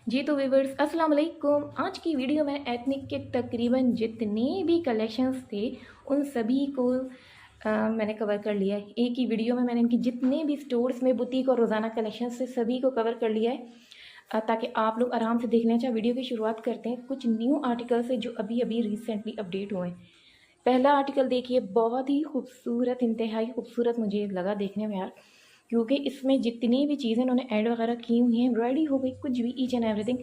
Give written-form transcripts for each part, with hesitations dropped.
जी तो व्यूवर्स अस्सलाम वालेकुम। आज की वीडियो में एथनिक के तकरीबन जितने भी कलेक्शंस थे उन सभी को मैंने कवर कर लिया है। एक ही वीडियो में मैंने इनकी जितने भी स्टोर्स में बुटीक और रोज़ाना कलेक्शंस से सभी को कवर कर लिया है, ताकि आप लोग आराम से देख लें। अच्छा, वीडियो की शुरुआत करते हैं कुछ न्यू आर्टिकल से जो अभी अभी रिसेंटली अपडेट हुए हैं। पहला आर्टिकल देखिए, बहुत ही खूबसूरत, इंतहाई खूबसूरत मुझे लगा देखने में यार, क्योंकि इसमें जितनी भी चीज़ें इन्होंने ऐड वगैरह की हुई हैं, एम्ब्रॉयडरी हो गई, कुछ भी ईच एंड एवरीथिंग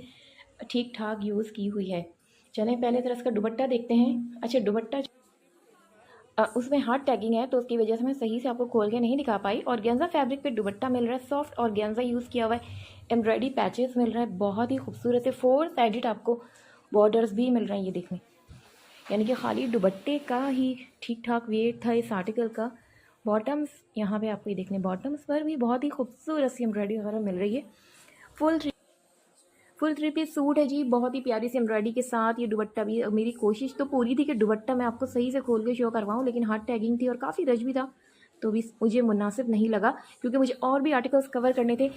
ठीक ठाक यूज़ की हुई है। चलें पहले तरह इसका दुपट्टा देखते हैं। अच्छा, दुपट्टा उसमें हार्ड टैगिंग है तो उसकी वजह से मैं सही से आपको खोल के नहीं दिखा पाई। और गेंजा फैब्रिक पे दुपट्टा मिल रहा है, सॉफ्ट और गेंजा यूज़ किया हुआ है। एम्ब्रॉयडरी पैचेस मिल रहा है, बहुत ही खूबसूरत है। 4 साइडेड आपको बॉर्डर्स भी मिल रहे हैं, ये देखें। यानी कि खाली दुपट्टे का ही ठीक ठाक वेट था इस आर्टिकल का। बॉटम्स यहाँ पे आपको ये देखने, बॉटम्स पर भी बहुत ही खूबसूरत सी एम्ब्रॉयडरी वगैरह मिल रही है। फुल थ्री पीस सूट है जी, बहुत ही प्यारी सी एम्ब्रॉयडरी के साथ। ये दुपट्टा भी, मेरी कोशिश तो पूरी थी कि दुपट्टा मैं आपको सही से खोल के शो करवाऊँ, लेकिन हार्ड टैगिंग थी और काफ़ी रश भी था, तो भी मुझे मुनासिब नहीं लगा, क्योंकि मुझे और भी आर्टिकल्स कवर करने थे।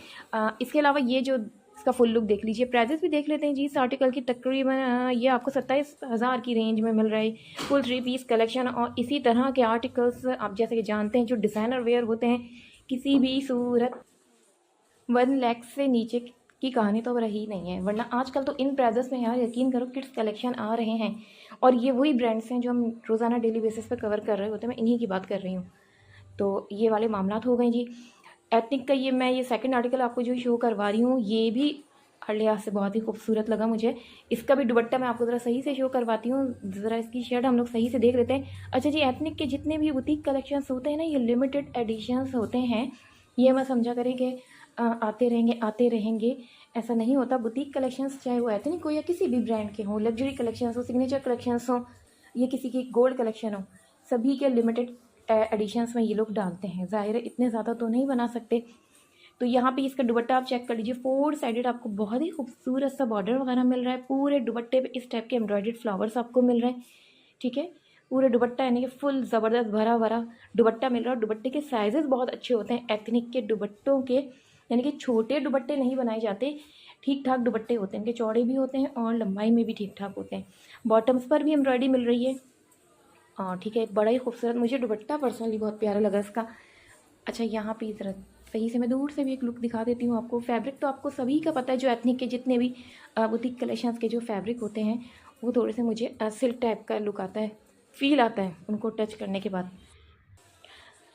इसके अलावा ये जो इसका फुल लुक देख लीजिए। प्राइजेस भी देख लेते हैं जी इस आर्टिकल की। तकरीबन ये आपको 27,000 की रेंज में मिल रहा है। फुल थ्री पीस कलेक्शन और इसी तरह के आर्टिकल्स आप जैसे कि जानते हैं जो डिज़ाइनर वेयर होते हैं, किसी भी सूरत 1 लाख से नीचे की कहानी तो अब रही नहीं है। वरना आजकल तो इन प्राइजेस में यार यकीन करो किड्स कलेक्शन आ रहे हैं, और ये वही ब्रांड्स हैं जो हम रोज़ाना डेली बेसिस पे कवर कर रहे होते हैं। मैं इन्हीं की बात कर रही हूँ। तो ये वाले मामलात हो गए जी। एथनिक का ये मैं ये सेकंड आर्टिकल आपको जो शो करवा रही हूँ, ये भी हर लिहाज से बहुत ही खूबसूरत लगा मुझे। इसका भी दुपट्टा मैं आपको ज़रा सही से शो करवाती हूँ। ज़रा इसकी शर्ट हम लोग सही से देख लेते हैं। अच्छा जी, एथनिक के जितने भी बुटीक कलेक्शंस होते हैं ना, ये लिमिटेड एडिशंस होते हैं। ये मैं समझा करें कि आते रहेंगे, ऐसा नहीं होता। बुटीक कलेक्शंस चाहे वो एथनिक हो या किसी भी ब्रांड के हों, लग्जरी कलेक्शंस हो, सिग्नेचर कलेक्शंस हो, ये किसी की गोल्ड कलेक्शन हो, सभी के लिमिटेड एडिशंस में ये लोग डालते हैं। ज़ाहिर है इतने ज़्यादा तो नहीं बना सकते। तो यहाँ पे इसका दुपट्टा आप चेक कर लीजिए। 4 साइडेड आपको बहुत ही खूबसूरत सा बॉर्डर वगैरह मिल रहा है। पूरे दुपट्टे पे इस टाइप के एम्ब्रॉयडर्ड फ्लावर्स आपको मिल रहे हैं, ठीक है। पूरे दुपट्टा यानी कि फुल ज़बरदस्त भरा भरा दुपट्टा मिल रहा है। और दुपट्टे के साइजेस बहुत अच्छे होते हैं एथनिक के दुपट्टों के, यानी कि छोटे दुपट्टे नहीं बनाए जाते, ठीक ठाक दुपट्टे होते हैं। इनके चौड़े भी होते हैं और लंबाई में भी ठीक ठाक होते हैं। बॉटम्स पर भी एम्ब्रॉयडरी मिल रही है, ठीक है। बड़ा ही खूबसूरत मुझे दुपट्टा पर्सनली बहुत प्यारा लगा इसका। अच्छा, यहाँ पे ज़रा सही से मैं दूर से भी एक लुक दिखा देती हूँ आपको। फैब्रिक तो आपको सभी का पता है, जो एथनिक के जितने भी बुटीक कलेक्शंस के जो फैब्रिक होते हैं, वो थोड़े से मुझे सिल्क टाइप का लुक आता है, फील आता है उनको टच करने के बाद।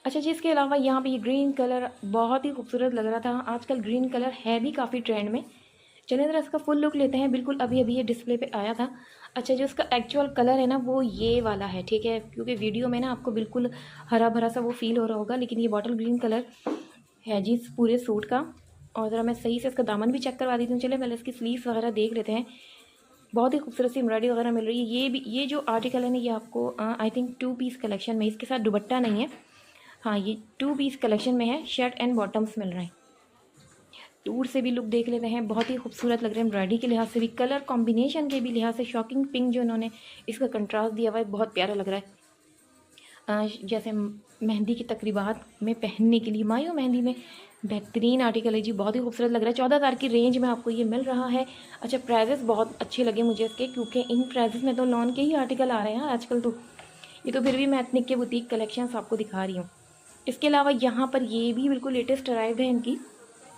अच्छा जी, इसके अलावा यहाँ पे ये ग्रीन कलर बहुत ही खूबसूरत लग रहा था। आजकल ग्रीन कलर है भी काफ़ी ट्रेंड में। चलिए ज़रा इसका फुल लुक लेते हैं। बिल्कुल अभी अभी ये डिस्प्ले पे आया था। अच्छा, जो इसका एक्चुअल कलर है ना, वो ये वाला है, ठीक है। क्योंकि वीडियो में ना आपको बिल्कुल हरा भरा सा वो फील हो रहा होगा, लेकिन ये बॉटल ग्रीन कलर है जी इस पूरे सूट का। और ज़रा मैं सही से इसका दामन भी चेक करवा देती हूँ। चलिए पहले इसकी स्लीव्स वगैरह देख लेते हैं। बहुत ही खूबसूरत सी एम्ब्रॉयडरी वगैरह मिल रही है। ये भी, ये जो आर्टिकल है ना, ये आपको आई थिंक 2 पीस कलेक्शन में, इसके साथ दुपट्टा नहीं है। हाँ, ये 2 पीस कलेक्शन में है। शर्ट एंड बॉटम्स मिल रहे हैं। दूर से भी लुक देख लेते हैं। बहुत ही खूबसूरत लग रहे हैं एम्ब्रॉयडरी के लिहाज से भी, कलर कॉम्बिनेशन के भी लिहाज से। शॉकिंग पिंक जो इन्होंने इसका कंट्रास्ट दिया हुआ है, बहुत प्यारा लग रहा है। जैसे मेहंदी की तकरीबात में पहनने के लिए, मायो मेहंदी में बेहतरीन आर्टिकल है जी। बहुत ही खूबसूरत लग रहा है। 14,000 की रेंज में आपको ये मिल रहा है। अच्छा, प्राइजेस बहुत अच्छे लगे मुझे इसके, क्योंकि इन प्राइजेस में तो लॉन के ही आर्टिकल आ रहे हैं आजकल तो। ये तो फिर भी मैं एथनिक के बुटीक कलेक्शंस आपको दिखा रही हूँ। इसके अलावा यहाँ पर ये भी बिल्कुल लेटेस्ट अराइव है इनकी।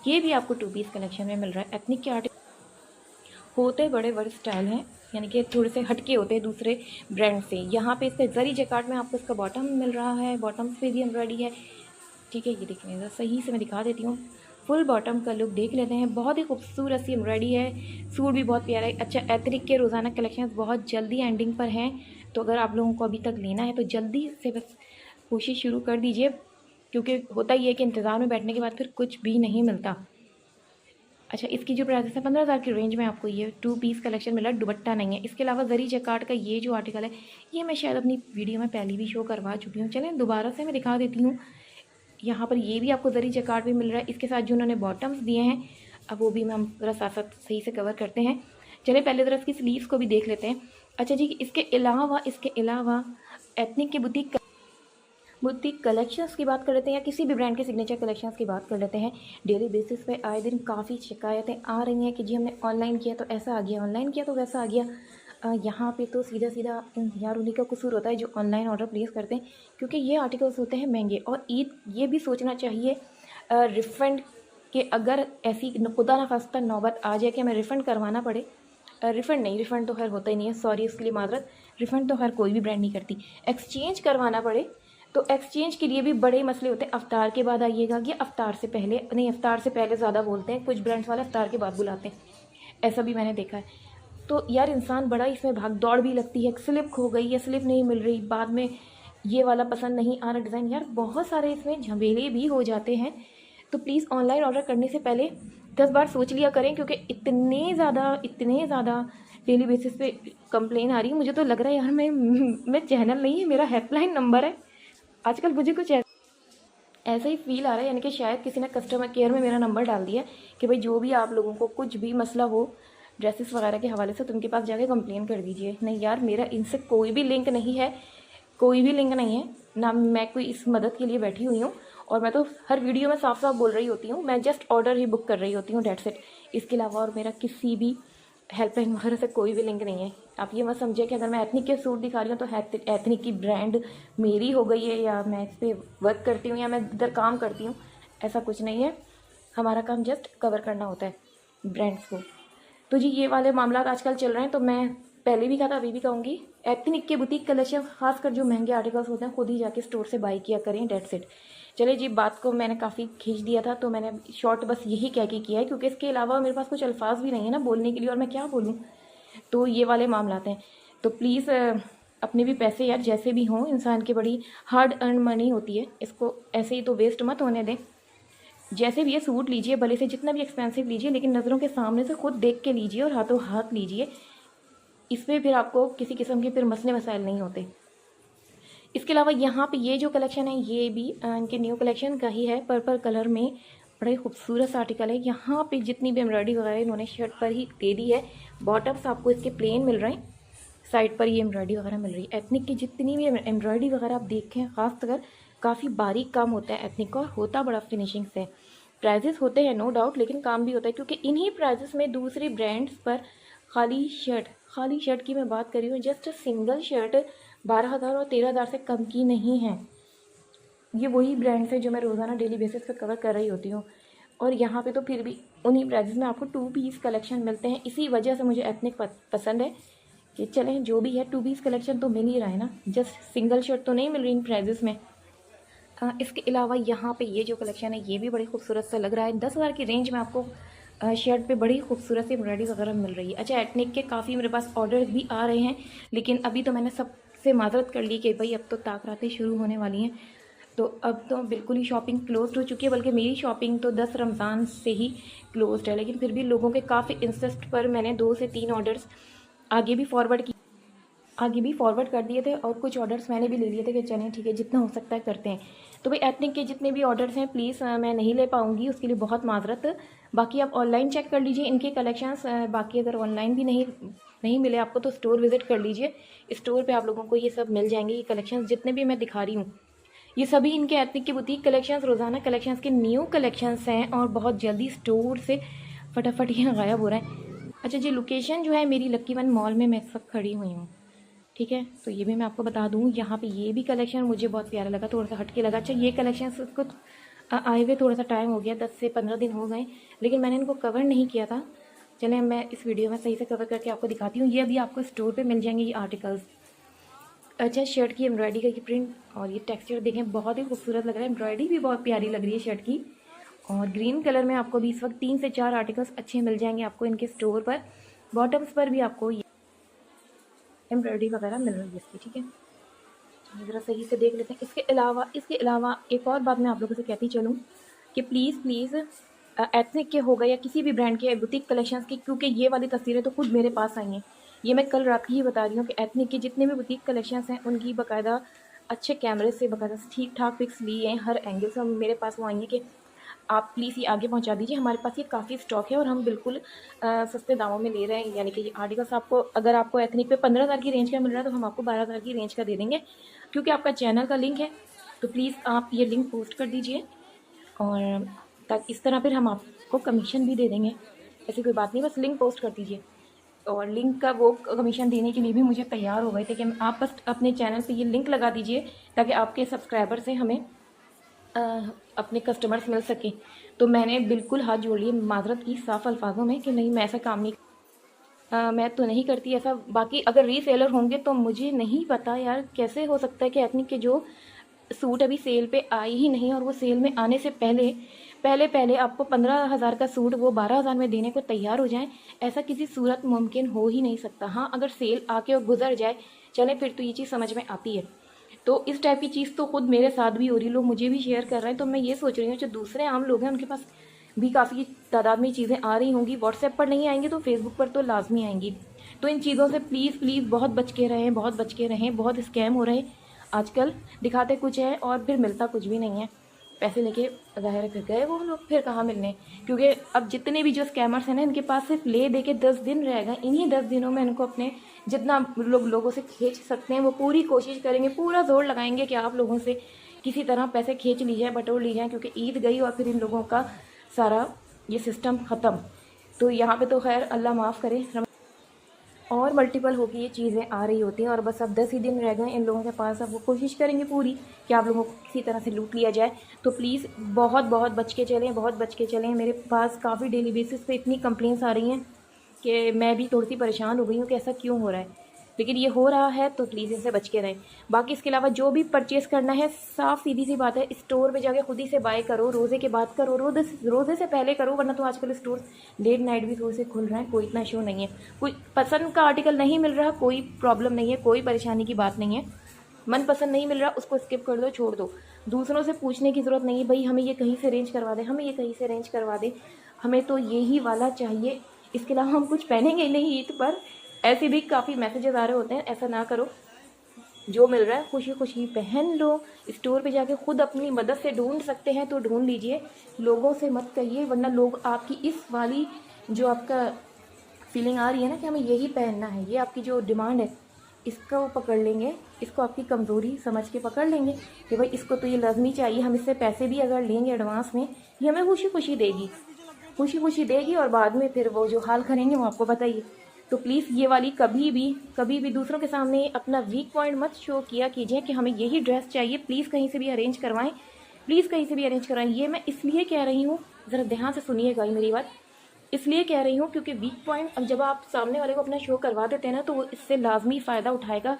ये भी आपको 2 पीस कलेक्शन में मिल रहा है। एथनिक के आर्टिकल होते बड़े बड़े स्टाइल हैं, यानी कि थोड़े से हटके होते हैं दूसरे ब्रांड से। यहाँ पे इसका जरी जैकार्ड में आपको इसका बॉटम मिल रहा है। बॉटम्स पे भी एम्ब्रॉयडरी है, ठीक है। ये देखने ज़रा सही से मैं दिखा देती हूँ। फुल बॉटम का लुक देख लेते हैं। बहुत ही खूबसूरत सी एम्ब्रॉयडरी है। सूट भी बहुत प्यारा है। अच्छा, एथनिक के रोज़ाना कलेक्शंस बहुत जल्दी एंडिंग पर हैं, तो अगर आप लोगों को अभी तक लेना है तो जल्दी से बस कोशिश शुरू कर दीजिए, क्योंकि होता ही है कि इंतज़ार में बैठने के बाद फिर कुछ भी नहीं मिलता। अच्छा, इसकी जो प्राइस है 15,000 की रेंज में आपको ये 2 पीस कलेक्शन मिला। दुपट्टा नहीं है। इसके अलावा जरी जैकार्ड का ये जो आर्टिकल है, ये मैं शायद अपनी वीडियो में पहले भी शो करवा चुकी हूँ। चलें दोबारा से मैं दिखा देती हूँ। यहाँ पर ये भी आपको जरी जैकार्ड भी मिल रहा है। इसके साथ जो उन्होंने बॉटम्स दिए हैं, अब वो भी हम ज़रा साथ साथ सही से कवर करते हैं। चलिए पहले ज़रा इसकी स्लीव्स को भी देख लेते हैं। अच्छा जी, इसके अलावा एथनिक के बुटीक बुटीक कलेक्शंस की बात कर लेते हैं या किसी भी ब्रांड के सिग्नेचर कलेक्शंस की बात कर लेते हैं। डेली बेसिस पे आए दिन काफ़ी शिकायतें आ रही हैं कि जी हमने ऑनलाइन किया तो ऐसा आ गया, ऑनलाइन किया तो वैसा आ गया। यहाँ पे तो सीधा सीधा यार उन्हीं का कसूर होता है जो ऑनलाइन ऑर्डर प्लेस करते हैं, क्योंकि ये आर्टिकल्स होते हैं महंगे। और ईद ये भी सोचना चाहिए रिफ़ंड के, अगर ऐसी खुदा ना खास्ता नौबत आ जाए कि हमें रिफ़ंड करवाना पड़े, रिफ़ंड नहीं, रिफ़ंड तो खैर होता ही नहीं है, सॉरी इसके लिए माजरत, रिफ़ंड तो हर कोई भी ब्रांड नहीं करती, एक्सचेंज करवाना पड़े तो एक्सचेंज के लिए भी बड़े मसले होते हैं। अफ्तार के बाद आइएगा कि अफ्तार से पहले, नहीं अफ्तार से पहले ज़्यादा बोलते हैं, कुछ ब्रांड्स वाले अफ्तार के बाद बुलाते हैं, ऐसा भी मैंने देखा है। तो यार इंसान बड़ा इसमें भाग दौड़ भी लगती है, स्लिप खो गई या स्लिप नहीं मिल रही, बाद में ये वाला पसंद नहीं आ रहा डिज़ाइन, यार बहुत सारे इसमें झमेले भी हो जाते हैं। तो प्लीज़ ऑनलाइन ऑर्डर करने से पहले 10 बार सोच लिया करें, क्योंकि इतने ज़्यादा डेली बेसिस पे कंप्लेन आ रही है। मुझे तो लग रहा है यार मैं चैनल नहीं है, मेरा हेल्पलाइन नंबर है। आजकल मुझे कुछ ऐसा ही फील आ रहा है, यानी कि शायद किसी ने कस्टमर केयर में मेरा नंबर डाल दिया कि भाई जो भी आप लोगों को कुछ भी मसला हो ड्रेसेस वगैरह के हवाले से, तो उनके पास जाके कंप्लेन कर दीजिए। नहीं यार, मेरा इनसे कोई भी लिंक नहीं है, कोई भी लिंक नहीं है ना, मैं कोई इस मदद के लिए बैठी हुई हूँ। और मैं तो हर वीडियो में साफ साफ बोल रही होती हूँ, मैं जस्ट ऑर्डर ही बुक कर रही होती हूँ, डेट्स इट। इसके अलावा और मेरा किसी भी हेल्पलाइन वगैरह से कोई भी लिंक नहीं है। आप ये मत समझिए कि अगर मैं एथनिक के सूट दिखा रही हूँ तो एथनिक की ब्रांड मेरी हो गई है, या मैं इस पर वर्क करती हूँ, या मैं इधर काम करती हूँ, ऐसा कुछ नहीं है। हमारा काम जस्ट कवर करना होता है ब्रांड्स को। तो जी ये वाले मामला आजकल चल रहे हैं, तो मैं पहले भी कहा था, अभी भी कहूँगी, एथनिक के बुटीक कलेक्शन, खासकर जो महंगे आर्टिकल्स होते हैं, खुद ही जाके स्टोर से बाई किया करें, डेट्स इट। चलिए जी, बात को मैंने काफ़ी खींच दिया था, तो मैंने शॉर्ट बस यही कह के किया है, क्योंकि इसके अलावा मेरे पास कुछ अल्फाज भी नहीं है ना बोलने के लिए, और मैं क्या बोलूँ। तो ये वाले मामलात हैं। तो प्लीज़ अपने भी पैसे यार जैसे भी हों, इंसान की बड़ी हार्ड अर्न मनी होती है, इसको ऐसे ही तो वेस्ट मत होने दें। जैसे भी ये सूट लीजिए, भले से जितना भी एक्सपेंसिव लीजिए, लेकिन नज़रों के सामने से खुद देख के लीजिए और हाथों हाथ लीजिए। इसमें फिर आपको किसी किस्म के फिर मसले मसाइल नहीं होते। इसके अलावा यहाँ पे ये जो कलेक्शन है, ये भी इनके न्यू कलेक्शन का ही है, पर्पल कलर में, बड़े खूबसूरत आर्टिकल है। यहाँ पे जितनी भी एम्ब्रॉयडरी वगैरह इन्होंने शर्ट पर ही दे दी है, बॉटम्स आपको इसके प्लेन मिल रहे हैं, साइड पर ये एम्ब्रॉयडरी वगैरह मिल रही है। एथनिक की जितनी भी एम्ब्रॉयडरी वगैरह आप देखें, खासकर काफ़ी बारीक काम होता है एथनिक का, और होता बड़ा फिनिशिंग से। प्राइजेस होते हैं नो डाउट, लेकिन काम भी होता है, क्योंकि इन्हीं प्राइजेस में दूसरे ब्रांड्स पर खाली शर्ट की मैं बात कर रही हूँ, जस्ट सिंगल शर्ट 12,000 और 13,000 से कम की नहीं है। ये वही ब्रांड्स है जो मैं रोज़ाना डेली बेसिस पे कवर कर रही होती हूँ, और यहाँ पे तो फिर भी उन्हीं प्राइजेस में आपको 2 पीस कलेक्शन मिलते हैं। इसी वजह से मुझे एथनिक पसंद है कि चलें जो भी है 2 पीस कलेक्शन तो मिल ही रहा है ना, जस्ट सिंगल शर्ट तो नहीं मिल रही इन प्राइजेस में। इसके अलावा यहाँ पे ये जो कलेक्शन है, ये भी बड़ी खूबसूरत सा लग रहा है। 10,000 की रेंज में आपको शर्ट पे बड़ी खूबसूरत सी एम्ब्रॉयडरी वगैरह मिल रही है। अच्छा, एथनिक के काफ़ी मेरे पास ऑर्डर भी आ रहे हैं, लेकिन अभी तो मैंने सबसे माजरत कर ली कि भाई अब तो ताकरातें शुरू होने वाली हैं, तो अब तो बिल्कुल ही शॉपिंग क्लोज हो चुकी है। बल्कि मेरी शॉपिंग तो 10 रमज़ान से ही क्लोज है, लेकिन फिर भी लोगों के काफ़ी इंसिस्ट पर मैंने 2 से 3 ऑर्डर्स आगे भी फॉरवर्ड कर दिए थे, और कुछ ऑर्डर्स मैंने भी ले लिए थे कि चलें ठीक है, जितना हो सकता है करते हैं। तो भाई एथनिक के जितने भी ऑर्डर्स हैं, प्लीज़ मैं नहीं ले पाऊँगी, उसके लिए बहुत माजरत। बाकी आप ऑनलाइन चेक कर लीजिए इनके कलेक्शंस। बाकी अगर ऑनलाइन भी नहीं मिले आपको, तो स्टोर विज़िट कर लीजिए, स्टोर पे आप लोगों को ये सब मिल जाएंगे। ये कलेक्शंस जितने भी मैं दिखा रही हूँ, ये सभी इनके एथनिक के बुटीक कलेक्शंस, रोज़ाना कलेक्शंस के न्यू कलेक्शंस हैं, और बहुत जल्दी स्टोर से फटाफट ये गायब हो रहा है। अच्छा जी, लोकेशन जो है मेरी लक्की वन मॉल में मैं इस वक्त खड़ी हुई हूँ, ठीक है। तो ये भी मैं आपको बता दूँ, यहाँ पे ये भी कलेक्शन मुझे बहुत प्यारा लगा, थोड़ा सा हटके लगा। अच्छा, ये कलेक्शन उसको आए हुए थोड़ा सा टाइम हो गया, 10 से 15 दिन हो गए, लेकिन मैंने इनको कवर नहीं किया था। चलें मैं इस वीडियो में सही से कवर करके आपको दिखाती हूँ। ये अभी आपको स्टोर पे मिल जाएंगे ये आर्टिकल्स। अच्छा, शर्ट की एम्ब्रॉयडरी का ये प्रिंट और ये टेक्सचर देखें, बहुत ही खूबसूरत लग रहा है। एम्ब्रॉयडरी भी बहुत प्यारी लग रही है शर्ट की, और ग्रीन कलर में आपको भी इस वक्त 3 से 4 आर्टिकल्स अच्छे मिल जाएंगे आपको इनके स्टोर पर। बॉटम्स पर भी आपको एम्ब्रॉयडरी वगैरह मिल रही है इसकी, ठीक है। ज़रा सही से देख लेते हैं। इसके अलावा एक और बात मैं आप लोगों से कहती चलूँ कि प्लीज़ एथनिक के हो गए या किसी भी ब्रांड के बुटीक कलेक्शंस की, क्योंकि ये वाली तस्वीरें तो खुद मेरे पास आई हैं। ये मैं कल रात की ही बता रही हूँ कि एथनिक के जितने भी बुटीक कलेक्शंस हैं, उनकी बाकायदा अच्छे कैमरे से बाकायदा ठीक ठाक पिक्स लिए हैं, हर एंगल से मेरे पास वो आई हैं कि आप प्लीज़ ये आगे पहुंचा दीजिए, हमारे पास ये काफ़ी स्टॉक है और हम बिल्कुल सस्ते दामों में ले रहे हैं। यानी कि ये आर्टिकल्स आपको, अगर आपको एथनिक पे 15,000 की रेंज का मिल रहा है, तो हम आपको 12,000 की रेंज का दे देंगे, क्योंकि आपका चैनल का लिंक है, तो प्लीज़ आप ये लिंक पोस्ट कर दीजिए, और ताकि इस तरह फिर हम आपको कमीशन भी दे देंगे। ऐसी कोई बात नहीं, बस लिंक पोस्ट कर दीजिए। और लिंक का वो कमीशन देने के लिए भी मुझे तैयार हो गए थे कि आप बस अपने चैनल पे ये लिंक लगा दीजिए ताकि आपके सब्सक्राइबर से हमें अ, अपने कस्टमर्स मिल सकें। तो मैंने बिल्कुल हाथ जोड़ लिए, माज़रत की साफ़ अल्फाजों में कि नहीं, मैं ऐसा काम नहीं, मैं तो नहीं करती ऐसा। बाकी अगर रीसेलर होंगे तो मुझे नहीं पता यार कैसे हो सकता है कि एथनिक के जो सूट अभी सेल पे आए ही नहीं और वो सेल में आने से पहले पहले पहले आपको 15,000 का सूट वो 12,000 में देने को तैयार हो जाए। ऐसा किसी सूरत मुमकिन हो ही नहीं सकता। हाँ, अगर सेल आके और गुजर जाए, चले, फिर तो ये चीज़ समझ में आती है। तो इस टाइप की चीज़ तो खुद मेरे साथ भी हो रही, लोग मुझे भी शेयर कर रहे हैं। तो मैं ये सोच रही हूँ जो दूसरे आम लोग हैं उनके पास भी काफ़ी तादाद में चीज़ें आ रही होंगी, व्हाट्सएप पर नहीं आएंगी तो फेसबुक पर तो लाजमी आएंगी। तो इन चीज़ों से प्लीज़ प्लीज़ बहुत बच के रहें, बहुत बच के रहें। बहुत स्कैम हो रहे हैं आजकल, दिखाते कुछ है और फिर मिलता कुछ भी नहीं है। पैसे लेके ज़ाहिर फिर गए वो लोग, फिर कहाँ मिलने। क्योंकि अब जितने भी जो स्कैमर्स हैं ना, इनके पास सिर्फ ले दे के 10 दिन रहेगा। इन्हीं 10 दिनों में इनको अपने जितना लोगों से खींच सकते हैं वो पूरी कोशिश करेंगे, पूरा जोर लगाएंगे कि आप लोगों से किसी तरह पैसे खींच ली जाए, बटोर ली जाए। क्योंकि ईद गई और फिर इन लोगों का सारा ये सिस्टम ख़त्म। तो यहाँ पे तो खैर अल्लाह माफ़ करे, और मल्टीपल होके ये चीज़ें आ रही होती हैं। और बस अब 10 ही दिन रह गए इन लोगों के पास। अब वो कोशिश करेंगे पूरी कि आप लोगों को किसी तरह से लूट लिया जाए। तो प्लीज़ बहुत बहुत बच के चलें, बहुत बच के चलें। मेरे पास काफ़ी डेली बेसिस पे इतनी कंप्लेंट्स आ रही हैं कि मैं भी थोड़ी सी परेशान हो गई हूँ कि ऐसा क्यों हो रहा है। लेकिन ये हो रहा है तो प्लीज़ इनसे बच के रहें। बाकी इसके अलावा जो भी परचेज़ करना है, साफ़ सीधी सी बात है, स्टोर पे जाके खुद ही से बाय करो। रोज़े के बाद करो, रोज़े से पहले करो, वरना तो आजकल स्टोर लेट नाइट भी थोड़े से खुल रहे हैं, कोई इतना इशू नहीं है। कोई पसंद का आर्टिकल नहीं मिल रहा, कोई प्रॉब्लम नहीं है, कोई परेशानी की बात नहीं है। मन पसंद नहीं मिल रहा, उसको स्किप कर दो, छोड़ दो। दूसरों से पूछने की ज़रूरत नहीं है, भाई हमें ये कहीं से अरेंज करवा दे, हमें ये कहीं से अरेंज करवा दे, हमें तो यही वाला चाहिए, इसके अलावा हम कुछ पहनेंगे ही नहीं ईद पर। ऐसे भी काफ़ी मैसेजेस आ रहे होते हैं। ऐसा ना करो, जो मिल रहा है खुशी खुशी पहन लो। स्टोर पे जाके खुद अपनी मदद से ढूंढ सकते हैं तो ढूंढ लीजिए, लोगों से मत कहिए, वरना लोग आपकी इस वाली जो आपका फीलिंग आ रही है ना कि हमें यही पहनना है, ये आपकी जो डिमांड है, इसको पकड़ लेंगे, इसको आपकी कमज़ोरी समझ के पकड़ लेंगे कि भाई इसको तो ये लाजमी चाहिए, हम इससे पैसे भी अगर लेंगे एडवांस में, ये हमें खुशी खुशी देगी, खुशी खुशी देगी, और बाद में फिर वो जो हाल करेंगे वो आपको बताइए। तो प्लीज़ ये वाली कभी भी दूसरों के सामने अपना वीक पॉइंट मत शो किया कीजिए कि हमें यही ड्रेस चाहिए, प्लीज़ कहीं से भी अरेंज करवाएं, प्लीज़ कहीं से भी अरेंज करवाएं। ये मैं इसलिए कह रही हूँ, ज़रा ध्यान से सुनिएगा ये मेरी बात, इसलिए कह रही हूँ क्योंकि वीक पॉइंट अब जब आप सामने वाले को अपना शो करवा देते हैं ना, तो वो इससे लाजमी फ़ायदा उठाएगा।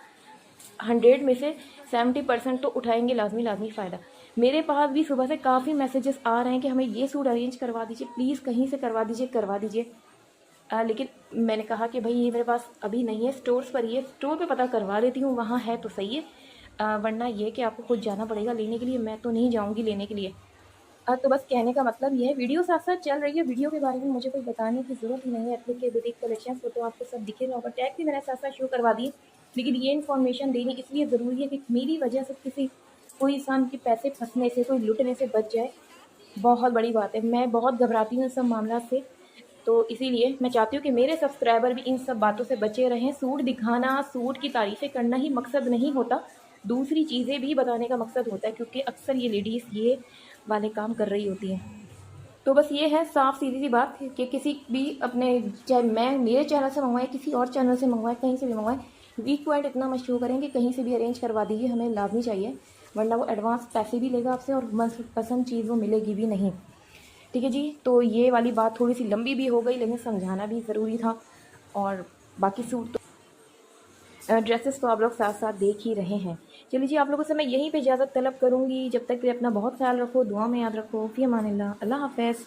100 में से 70% तो उठाएंगे लाजमी लाजमी फ़ायदा। मेरे पास भी सुबह से काफ़ी मैसेजेस आ रहे हैं कि हमें ये सूट अरेंज करवा दीजिए, प्लीज़ कहीं से करवा दीजिए। लेकिन मैंने कहा कि भाई ये मेरे पास अभी नहीं है, स्टोर्स पर ही है, स्टोर पे पता करवा देती हूँ, वहाँ है तो सही है, वरना ये कि आपको खुद जाना पड़ेगा लेने के लिए, मैं तो नहीं जाऊँगी लेने के लिए। तो बस कहने का मतलब ये है, वीडियो साथ साथ चल रही है, वीडियो के बारे में मुझे कोई बताने की ज़रूरत ही नहीं है। एथनिक के बुटीक कलेक्शन वो तो आपको सब दिखे होगा, टैग भी मैंने साथ साथ शो करवा दिए। लेकिन ये इन्फॉर्मेशन देनी इसलिए ज़रूरी है कि मेरी वजह से कोई इंसान के पैसे फंसने से, कोई लुटने से बच जाए, बहुत बड़ी बात है। मैं बहुत घबराती हूँ इन सब मामला से, तो इसीलिए मैं चाहती हूँ कि मेरे सब्सक्राइबर भी इन सब बातों से बचे रहें। सूट दिखाना, सूट की तारीफ़ें करना ही मकसद नहीं होता, दूसरी चीज़ें भी बताने का मकसद होता है, क्योंकि अक्सर ये लेडीज़ ये वाले काम कर रही होती हैं। तो बस ये है साफ़ सीधी सी बात कि किसी भी अपने, चाहे मैं मेरे चैनल से मंगवाएं, किसी और चैनल से मंगवाएं, कहीं से भी मंगवाएं, वीक पॉइंट इतना मत शो करें कि कहीं से भी अरेंज करवा दीजिए, हमें लाजमी चाहिए, वरना वो एडवांस पैसे भी लेगा आपसे और मनपसंद चीज़ वो मिलेगी भी नहीं। ठीक है जी, तो ये वाली बात थोड़ी सी लंबी भी हो गई, लेकिन समझाना भी ज़रूरी था। और बाकी सूट तो ड्रेसेस तो आप लोग साथ साथ देख ही रहे हैं। चलिए जी, आप लोगों से मैं यहीं पे इजाज़त तलब करूँगी, जब तक के लिए अपना बहुत ख्याल रखो, दुआ में याद रखो, फ़ी अमानिल्लाह, अल्लाह हाफ़िज़।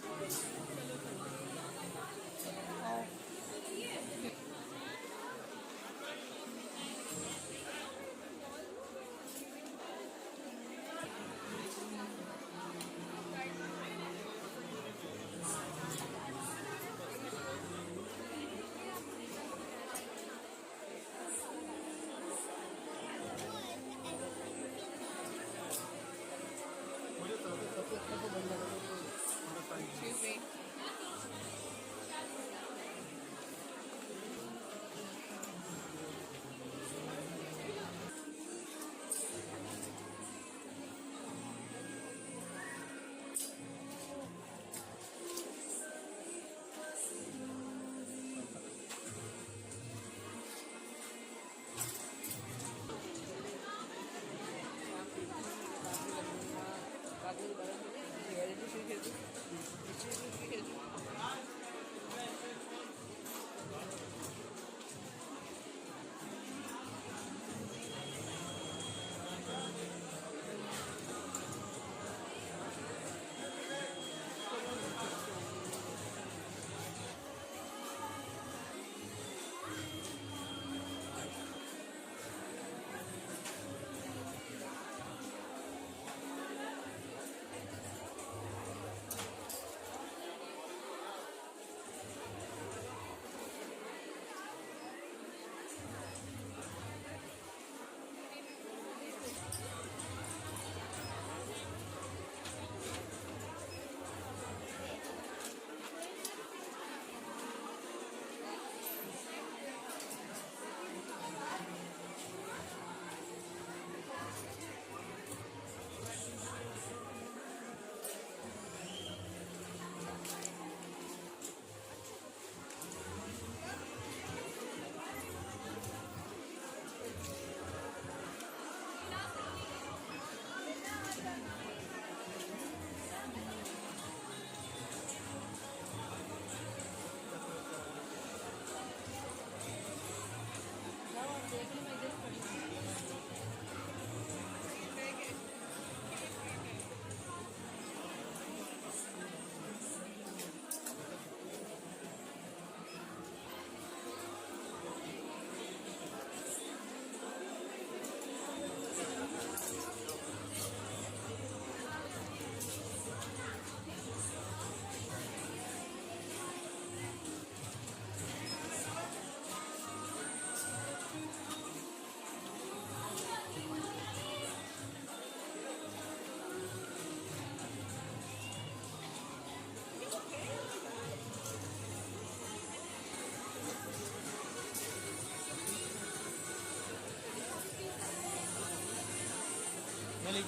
Excuse me.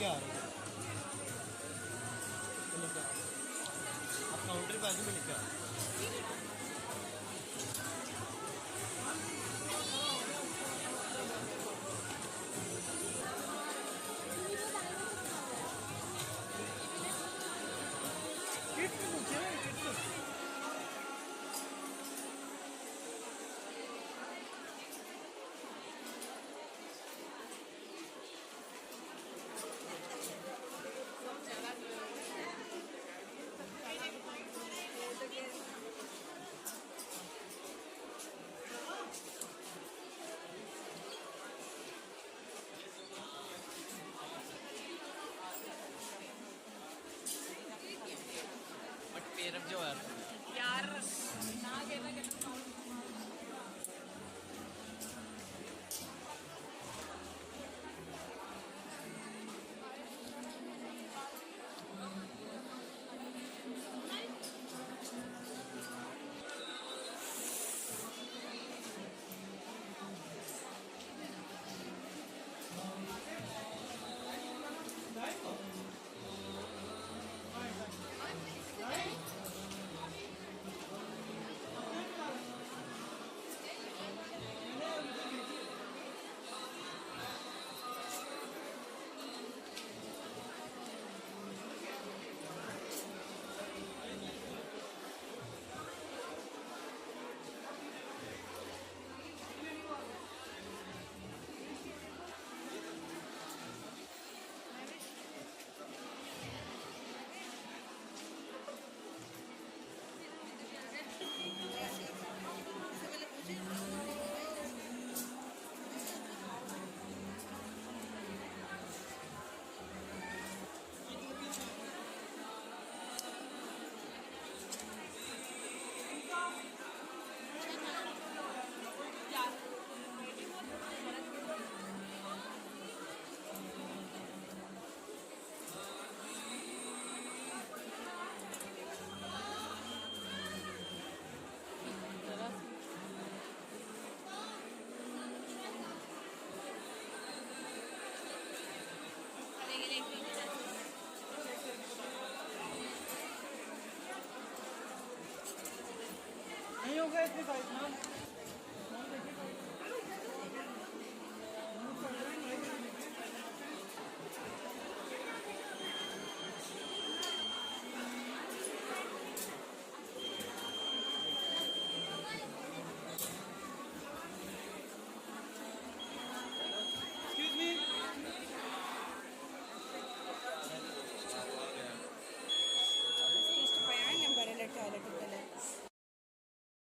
क्या आ रहा है?